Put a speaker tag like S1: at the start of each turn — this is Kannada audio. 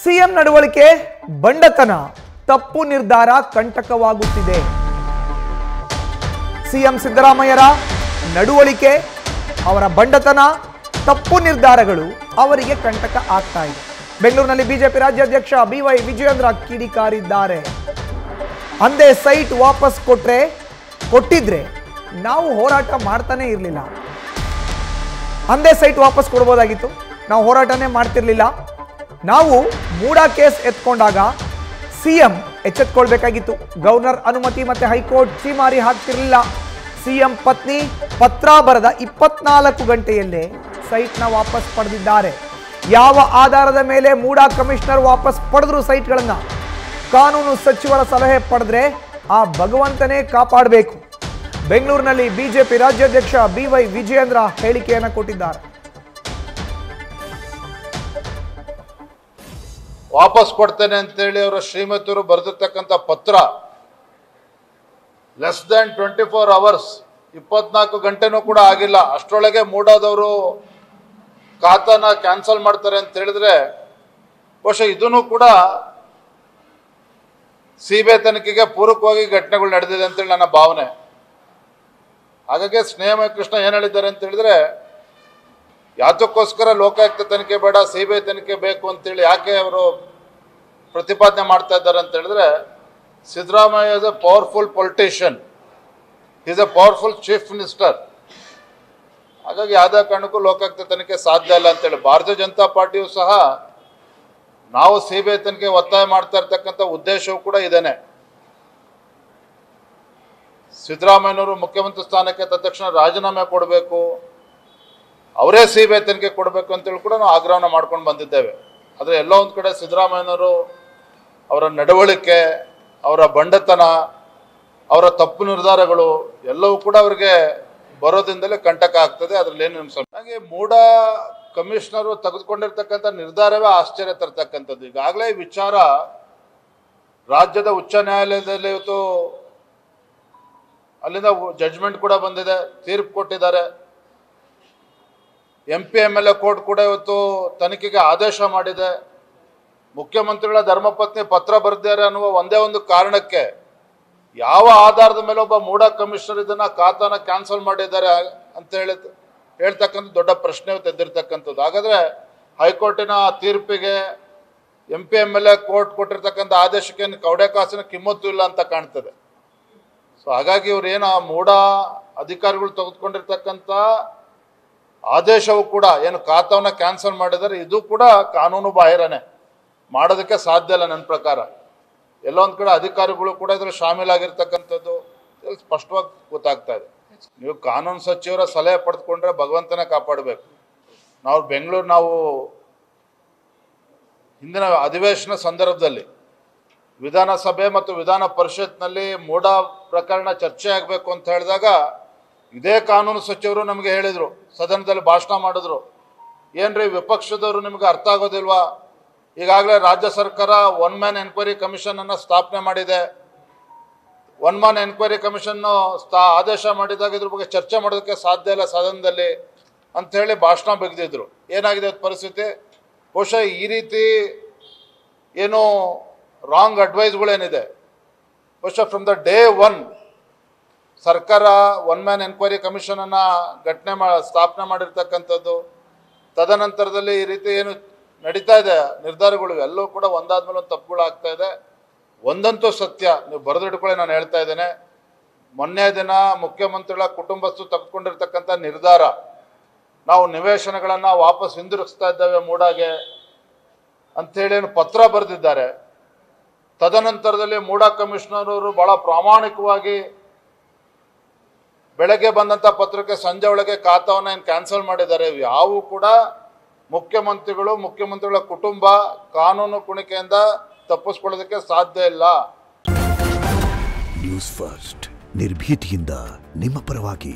S1: ಸಿಎಂ ನಡವಳಿಕೆ ಬಂಡತನ, ತಪ್ಪು ನಿರ್ಧಾರ ಕಂಟಕವಾಗುತ್ತಿದೆ. ಸಿಎಂ ಸಿದ್ದರಾಮಯ್ಯರ ನಡವಳಿಕೆ, ಅವರ ಬಂಡತನ, ತಪ್ಪು ನಿರ್ಧಾರಗಳು ಅವರಿಗೆ ಕಂಟಕ ಆಗ್ತಾ ಇದೆ. ಬೆಂಗಳೂರಿನಲ್ಲಿ ಬಿಜೆಪಿ ರಾಜ್ಯಾಧ್ಯಕ್ಷ ಬಿವೈ ವಿಜಯೇಂದ್ರ ಕಿಡಿಕಾರಿದ್ದಾರೆ. ಅಂದೇ ಸೈಟ್ ವಾಪಸ್ ಕೊಟ್ಟಿದ್ರೆ ನಾವು ಹೋರಾಟ ಮಾಡ್ತಾನೆ ಇರಲಿಲ್ಲ. ಅಂದೇ ಸೈಟ್ ವಾಪಸ್ ಕೊಡ್ಬೋದಾಗಿತ್ತು, ನಾವು ಹೋರಾಟನೇ ಮಾಡ್ತಿರ್ಲಿಲ್ಲ. ನಾವು ಮೂಡಾ ಕೇಸ್ ಎತ್ಕೊಂಡಾಗ ಸಿಎಂ ಎಚ್ಚೆತ್ಕೊಳ್ಬೇಕಾಗಿತ್ತು. ಗವರ್ನರ್ ಅನುಮತಿ ಮತ್ತೆ ಹೈಕೋರ್ಟ್ ಛೀಮಾರಿ ಹಾಕ್ತಿರ್ಲಿಲ್ಲ. ಸಿಎಂ ಪತ್ನಿ ಪತ್ರ ಬರೆದ 24 ಗಂಟೆಯಲ್ಲೇ ಸೈಟ್ನ ವಾಪಸ್ ಪಡೆದಿದ್ದಾರೆ. ಯಾವ ಆಧಾರದ ಮೇಲೆ ಮೂಡಾ ಕಮಿಷನರ್ ವಾಪಸ್ ಪಡೆದ್ರು ಸೈಟ್ಗಳನ್ನ? ಕಾನೂನು ಸಚಿವರ ಸಲಹೆ ಪಡೆದ್ರೆ ಆ ಭಗವಂತನೇ ಕಾಪಾಡಬೇಕು. ಬೆಂಗಳೂರಿನಲ್ಲಿ ಬಿಜೆಪಿ ರಾಜ್ಯಾಧ್ಯಕ್ಷ ಬಿವೈ ವಿಜಯೇಂದ್ರ ಹೇಳಿಕೆಯನ್ನು ಕೊಟ್ಟಿದ್ದಾರೆ.
S2: ವಾಪಸ್ ಕೊಡ್ತೇನೆ ಅಂತೇಳಿ ಅವರ ಶ್ರೀಮತಿಯವರು ಬರೆದಿರ್ತಕ್ಕಂಥ ಪತ್ರ ಲೆಸ್ ದ್ಯಾನ್ 24 ಅವರ್ಸ್, 24 ಗಂಟೆನೂ ಕೂಡ ಆಗಿಲ್ಲ. ಅಷ್ಟರೊಳಗೆ ಮೂಡಾದವರು ಖಾತಾನ ಕ್ಯಾನ್ಸಲ್ ಮಾಡ್ತಾರೆ ಅಂತ ಹೇಳಿದ್ರೆ ಬಹುಶಃ ಇದನ್ನು ಕೂಡ ಸಿಬಿಐ ತನಿಖೆಗೆ ಪೂರಕವಾಗಿ ಘಟನೆಗಳು ನಡೆದಿದೆ ಅಂತೇಳಿ ನನ್ನ ಭಾವನೆ. ಹಾಗಾಗಿ ಸ್ನೇಹಮಯ ಕೃಷ್ಣ ಏನು ಹೇಳಿದ್ದಾರೆ ಅಂತ ಹೇಳಿದ್ರೆ, ಯಾತಕ್ಕೋಸ್ಕರ ಲೋಕಾಯುಕ್ತ ತನಿಖೆ ಬೇಡ, ಸಿಬಿಐ ತನಿಖೆ ಬೇಕು ಅಂತೇಳಿ ಯಾಕೆ ಅವರು ಪ್ರತಿಪಾದನೆ ಮಾಡ್ತಾ ಇದ್ದಾರೆ ಅಂತ ಹೇಳಿದ್ರೆ, Siddaramaiah is A powerful politician, is A powerful chief minister. ಹಾಗಾಗಿ ಯಾವುದೇ ಕಾರಣಕ್ಕೂ ಲೋಕಾಯುಕ್ತ ತನಿಖೆ ಸಾಧ್ಯ ಇಲ್ಲ ಅಂತೇಳಿ ಭಾರತೀಯ ಜನತಾ ಪಾರ್ಟಿಯು ಸಹ ನಾವು ಸಿಬಿಐ ತನಿಖೆ ಒತ್ತಾಯ ಮಾಡ್ತಾ ಇರ್ತಕ್ಕಂಥ ಉದ್ದೇಶವೂ ಕೂಡ ಇದೇನೆ. ಸಿದ್ದರಾಮಯ್ಯನವರು ಮುಖ್ಯಮಂತ್ರಿ ಸ್ಥಾನಕ್ಕೆ ತಕ್ಷಣ ರಾಜೀನಾಮೆ ಕೊಡಬೇಕು, ಅವರೇ ಸಿಬಿಐ ತನಿಖೆ ಕೊಡಬೇಕು ಅಂತೇಳಿ ಕೂಡ ನಾವು ಆಗ್ರಹವನ್ನು ಮಾಡ್ಕೊಂಡು ಬಂದಿದ್ದೇವೆ. ಆದರೆ ಎಲ್ಲೋ ಒಂದು ಕಡೆ ಸಿದ್ದರಾಮಯ್ಯನವರು ಅವರ ನಡವಳಿಕೆ, ಅವರ ಬಂಡತನ, ಅವರ ತಪ್ಪು ನಿರ್ಧಾರಗಳು ಎಲ್ಲವೂ ಕೂಡ ಅವರಿಗೆ ಬರೋದ್ರಿಂದಲೇ ಕಂಟಕ ಆಗ್ತದೆ. ಅದರಲ್ಲಿ ಏನು ಹಾಗೆ ಮೂಡಾ ಕಮಿಷನರು ತೆಗೆದುಕೊಂಡಿರ್ತಕ್ಕಂಥ ನಿರ್ಧಾರವೇ ಆಶ್ಚರ್ಯ ತರ್ತಕ್ಕಂಥದ್ದು. ಈಗಾಗಲೇ ಈ ವಿಚಾರ ರಾಜ್ಯದ ಉಚ್ಚ ನ್ಯಾಯಾಲಯದಲ್ಲಿ ಇವತ್ತು ಅಲ್ಲಿಂದ ಜಡ್ಜ್ಮೆಂಟ್ ಕೂಡ ಬಂದಿದೆ, ತೀರ್ಪು ಕೊಟ್ಟಿದ್ದಾರೆ. MP MLA ಕೋರ್ಟ್ ಕೂಡ ಇವತ್ತು ತನಿಖೆಗೆ ಆದೇಶ ಮಾಡಿದೆ. ಮುಖ್ಯಮಂತ್ರಿಗಳ ಧರ್ಮಪತ್ನಿ ಪತ್ರ ಬರೆದಿದ್ದಾರೆ ಅನ್ನುವ ಒಂದೇ ಒಂದು ಕಾರಣಕ್ಕೆ ಯಾವ ಆಧಾರದ ಮೇಲೆ ಒಬ್ಬ ಮೂಡಾ ಕಮಿಷನರ್ ಇದನ್ನ ಖಾತಾನ ಕ್ಯಾನ್ಸಲ್ ಮಾಡಿದ್ದಾರೆ ಅಂತ ಹೇಳ್ತಕ್ಕಂಥ ದೊಡ್ಡ ಪ್ರಶ್ನೆ ತೆಗೆದಿರ್ತಕ್ಕಂಥದ್ದು. ಹಾಗಾದ್ರೆ ಹೈಕೋರ್ಟಿನ ತೀರ್ಪಿಗೆ MP MLA ಕೋರ್ಟ್ ಕೊಟ್ಟಿರ್ತಕ್ಕಂಥ ಆದೇಶಕ್ಕೆ ಕವಡೆ ಕಾಸಿನ ಕಿಮ್ಮತ್ತು ಇಲ್ಲ ಅಂತ ಕಾಣ್ತದೆ. ಸೊ ಹಾಗಾಗಿ ಇವ್ರು ಏನು ಮೂಡಾ ಅಧಿಕಾರಿಗಳು ತೆಗೆದುಕೊಂಡಿರ್ತಕ್ಕಂಥ ಆದೇಶವು ಕೂಡ ಏನು ಖಾತಾವನ್ನ ಕ್ಯಾನ್ಸಲ್ ಮಾಡಿದರೆ ಇದು ಕೂಡ ಕಾನೂನು ಬಾಹಿರನೇ, ಮಾಡೋದಕ್ಕೆ ಸಾಧ್ಯ ಇಲ್ಲ ನನ್ನ ಪ್ರಕಾರ. ಎಲ್ಲೊಂದು ಕಡೆ ಅಧಿಕಾರಿಗಳು ಕೂಡ ಇದ್ರಲ್ಲಿ ಶಾಮೀಲಾಗಿರ್ತಕ್ಕಂಥದ್ದು ಸ್ಪಷ್ಟವಾಗಿ ಗೊತ್ತಾಗ್ತಾ ಇದೆ. ನೀವು ಕಾನೂನು ಸಚಿವರ ಸಲಹೆ ಪಡೆದುಕೊಂಡ್ರೆ ಭಗವಂತನೇ ಕಾಪಾಡಬೇಕು. ನಾವು ಹಿಂದಿನ ಅಧಿವೇಶನ ಸಂದರ್ಭದಲ್ಲಿ ವಿಧಾನಸಭೆ ಮತ್ತು ವಿಧಾನ ಪರಿಷತ್ನಲ್ಲಿ ಮೂಡಾ ಪ್ರಕರಣ ಚರ್ಚೆ ಆಗಬೇಕು ಅಂತ ಹೇಳಿದಾಗ ಇದೇ ಕಾನೂನು ಸಚಿವರು ನಮಗೆ ಹೇಳಿದರು, ಸದನದಲ್ಲಿ ಭಾಷಣ ಮಾಡಿದ್ರು, ಏನ್ರಿ ವಿಪಕ್ಷದವರು ನಿಮಗೆ ಅರ್ಥ ಆಗೋದಿಲ್ವಾ? ಈಗಾಗಲೇ ರಾಜ್ಯ ಸರ್ಕಾರ 1 ಮ್ಯಾನ್ ಎನ್ಕ್ವೈರಿ ಕಮಿಷನ್ ಅನ್ನು ಸ್ಥಾಪನೆ ಮಾಡಿದೆ. 1 ಮ್ಯಾನ್ ಎನ್ಕ್ವೈರಿ ಕಮಿಷನ್ ಆದೇಶ ಮಾಡಿದಾಗ ಇದ್ರ ಬಗ್ಗೆ ಚರ್ಚೆ ಮಾಡೋದಕ್ಕೆ ಸಾಧ್ಯ ಇಲ್ಲ ಸದನದಲ್ಲಿ ಅಂತ ಹೇಳಿ ಭಾಷಣ ಬಗೆದಿದ್ರು. ಏನಾಗಿದೆ ಪರಿಸ್ಥಿತಿ? ಬಹುಶಃ ಈ ರೀತಿ ಏನು ರಾಂಗ್ ಅಡ್ವೈಸ್ಗಳೇನಿದೆ, ಬಹುಶಃ ಫ್ರಮ್ ದ ಡೇ 1 ಸರ್ಕಾರ 1 ಮ್ಯಾನ್ ಎನ್ಕ್ವೈರಿ ಕಮಿಷನ್ ಅನ್ನ ಸ್ಥಾಪನೆ ಮಾಡಿರ್ತಕ್ಕಂಥದ್ದು, ತದನಂತರದಲ್ಲಿ ಈ ರೀತಿ ಏನು ನಡೀತಾ ಇದೆ ನಿರ್ಧಾರಗಳು ಎಲ್ಲವೂ ಕೂಡ ಒಂದಾದ್ಮೇಲೆ ಒಂದು ತಪ್ಪುಗಳು ಆಗ್ತಾ ಇದೆ. ಒಂದಂತೂ ಸತ್ಯ, ನೀವು ಬರೆದಿಟ್ಕೊಳ್ಳಿ, ನಾನು ಹೇಳ್ತಾ ಇದ್ದೇನೆ, ಮೊನ್ನೆ ದಿನ ಮುಖ್ಯಮಂತ್ರಿಗಳ ಕುಟುಂಬಸ್ಥರು ತೆಗೆದುಕೊಂಡಿರ್ತಕ್ಕಂಥ ನಿರ್ಧಾರ, ನಾವು ನಿವೇಶನಗಳನ್ನು ವಾಪಸ್ ಹಿಂದಿರುಗಿಸ್ತಾ ಇದ್ದೇವೆ ಮೂಡಾಗೆ ಅಂಥೇಳಿ ಏನು ಪತ್ರ ಬರೆದಿದ್ದಾರೆ. ತದನಂತರದಲ್ಲಿ ಮೂಡಾ ಕಮಿಷನರ್ ಅವರು ಬಹಳ ಪ್ರಾಮಾಣಿಕವಾಗಿ ಬೆಳಗ್ಗೆ ಬಂದಂಥ ಪತ್ರಕ್ಕೆ ಸಂಜೆ ಒಳಗೆ ಖಾತಾವನ್ನು ಏನು ಕ್ಯಾನ್ಸಲ್ ಮಾಡಿದ್ದಾರೆ. ಯಾವೂ ಕೂಡ ಮುಖ್ಯಮಂತ್ರಿಗಳ ಕುಟುಂಬ ಕಾನೂನು ಕುಣಿಕೆಯಿಂದ ತಪ್ಪಿಸ್ಕೊಳ್ಳೋದಕ್ಕೆ ಸಾಧ್ಯ ಇಲ್ಲ.
S3: ನ್ಯೂಸ್ ಫಸ್ಟ್ ನಿರ್ಭೀತಿಯಿಂದ ನಿಮ್ಮ ಪರವಾಗಿ.